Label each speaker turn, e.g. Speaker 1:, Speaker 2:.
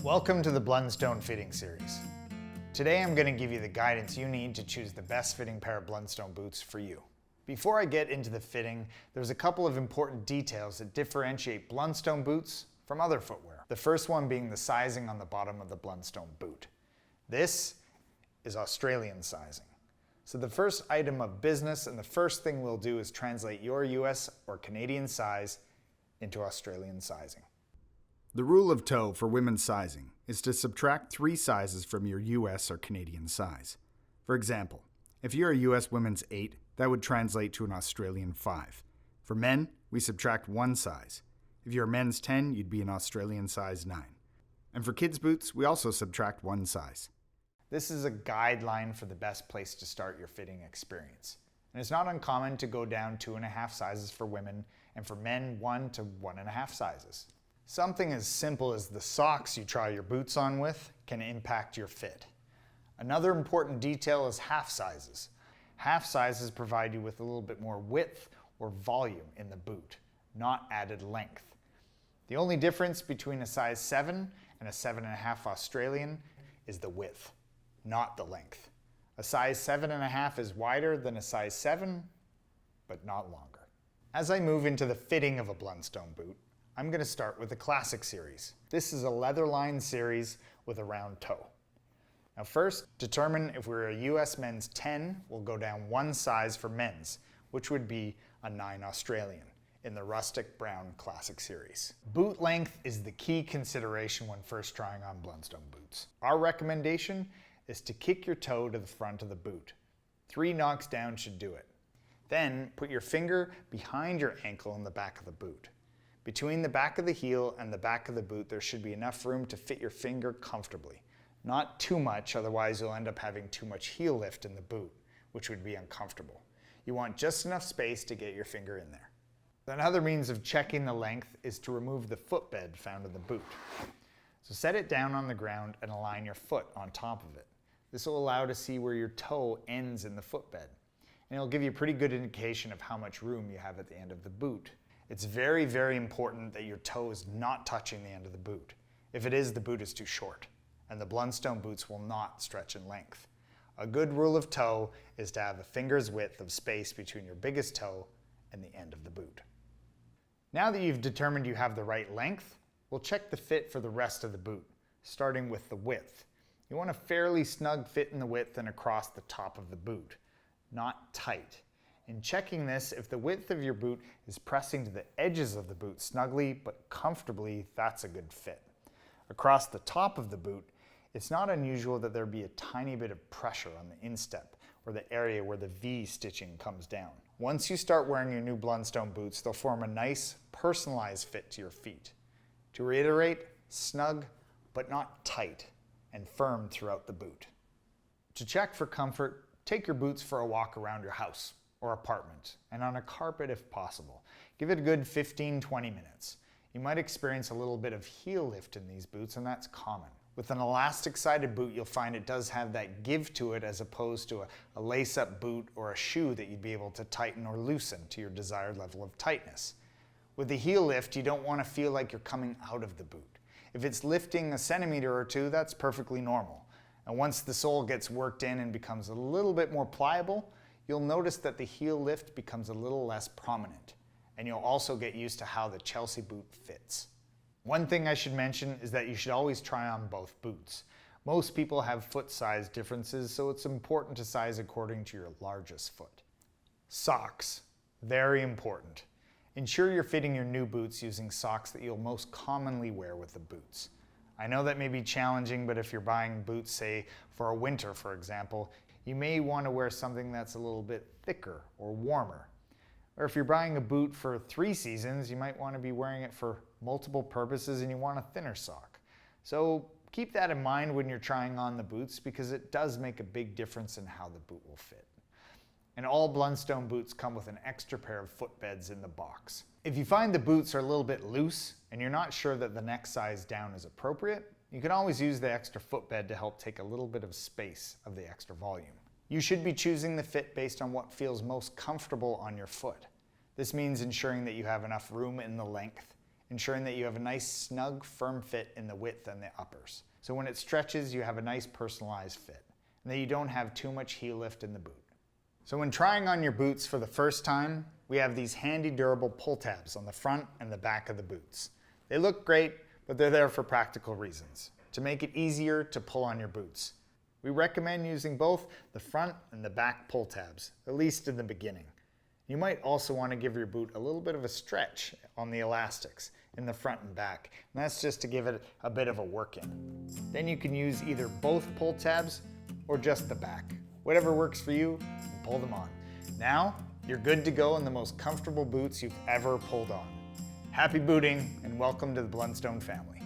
Speaker 1: Welcome to the Blundstone Fitting Series. Today I'm going to give you the guidance you need to choose the best fitting pair of Blundstone boots for you. Before I get into the fitting, there's a couple of important details that differentiate Blundstone boots from other footwear. The first one being the sizing on the bottom of the Blundstone boot. This is Australian sizing. So the first item of business and the first thing we'll do is translate your US or Canadian size into Australian sizing.
Speaker 2: The rule of toe for women's sizing is to subtract 3 sizes from your US or Canadian size. For example, if you're a US women's 8, that would translate to an Australian 5. For men, we subtract 1 size. If you're a men's 10, you'd be an Australian size 9. And for kids' boots, we also subtract 1 size.
Speaker 1: This is a guideline for the best place to start your fitting experience. And it's not uncommon to go down 2.5 sizes for women, and for men 1 to 1.5 sizes. Something as simple as the socks you try your boots on with can impact your fit. Another important detail is half sizes. Half sizes provide you with a little bit more width or volume in the boot, not added length. The only difference between a size 7 and a 7.5 Australian is the width, not the length. A size 7.5 is wider than a size 7, but not longer. As I move into the fitting of a Blundstone boot, I'm going to start with the Classic series. This is a leather-lined series with a round toe. Now first, determine if we're a US men's 10, we'll go down 1 size for men's, which would be a 9 Australian in the rustic brown Classic series. Boot length is the key consideration when first trying on Blundstone boots. Our recommendation is to kick your toe to the front of the boot. 3 knocks down should do it. Then put your finger behind your ankle in the back of the boot. Between the back of the heel and the back of the boot, there should be enough room to fit your finger comfortably. Not too much, otherwise you'll end up having too much heel lift in the boot, which would be uncomfortable. You want just enough space to get your finger in there. Another means of checking the length is to remove the footbed found in the boot. So set it down on the ground and align your foot on top of it. This will allow to see where your toe ends in the footbed, and it'll give you a pretty good indication of how much room you have at the end of the boot. It's very, very important that your toe is not touching the end of the boot. If it is, the boot is too short, and the Blundstone boots will not stretch in length. A good rule of toe is to have a finger's width of space between your biggest toe and the end of the boot. Now that you've determined you have the right length, we'll check the fit for the rest of the boot, starting with the width. You want a fairly snug fit in the width and across the top of the boot, not tight. In checking this, if the width of your boot is pressing to the edges of the boot snugly but comfortably, that's a good fit. Across the top of the boot, it's not unusual that there be a tiny bit of pressure on the instep or the area where the V stitching comes down. Once you start wearing your new Blundstone boots, they'll form a nice, personalized fit to your feet. To reiterate, snug but not tight and firm throughout the boot. To check for comfort, take your boots for a walk around your house or apartment, and on a carpet if possible. Give it a good 15-20 minutes. You might experience a little bit of heel lift in these boots, and that's common. With an elastic-sided boot, you'll find it does have that give to it as opposed to a lace-up boot or a shoe that you'd be able to tighten or loosen to your desired level of tightness. With the heel lift, you don't want to feel like you're coming out of the boot. If it's lifting a centimeter or two, that's perfectly normal. And once the sole gets worked in and becomes a little bit more pliable, you'll notice that the heel lift becomes a little less prominent, and you'll also get used to how the Chelsea boot fits. One thing I should mention is that you should always try on both boots. Most people have foot size differences, so it's important to size according to your largest foot. Socks, very important. Ensure you're fitting your new boots using socks that you'll most commonly wear with the boots. I know that may be challenging, but if you're buying boots, say, for a winter, for example, you may want to wear something that's a little bit thicker or warmer. Or if you're buying a boot for 3 seasons, you might want to be wearing it for multiple purposes and you want a thinner sock. So keep that in mind when you're trying on the boots because it does make a big difference in how the boot will fit. And all Blundstone boots come with an extra pair of footbeds in the box. If you find the boots are a little bit loose and you're not sure that the next size down is appropriate, you can always use the extra footbed to help take a little bit of space of the extra volume. You should be choosing the fit based on what feels most comfortable on your foot. This means ensuring that you have enough room in the length, ensuring that you have a nice, snug, firm fit in the width and the uppers. So when it stretches, you have a nice personalized fit, and that you don't have too much heel lift in the boot. So when trying on your boots for the first time, we have these handy durable pull tabs on the front and the back of the boots. They look great, but they're there for practical reasons, to make it easier to pull on your boots. We recommend using both the front and the back pull tabs, at least in the beginning. You might also want to give your boot a little bit of a stretch on the elastics in the front and back, and that's just to give it a bit of a work in. Then you can use either both pull tabs or just the back. Whatever works for you, pull them on. Now, you're good to go in the most comfortable boots you've ever pulled on. Happy booting and welcome to the Blundstone family.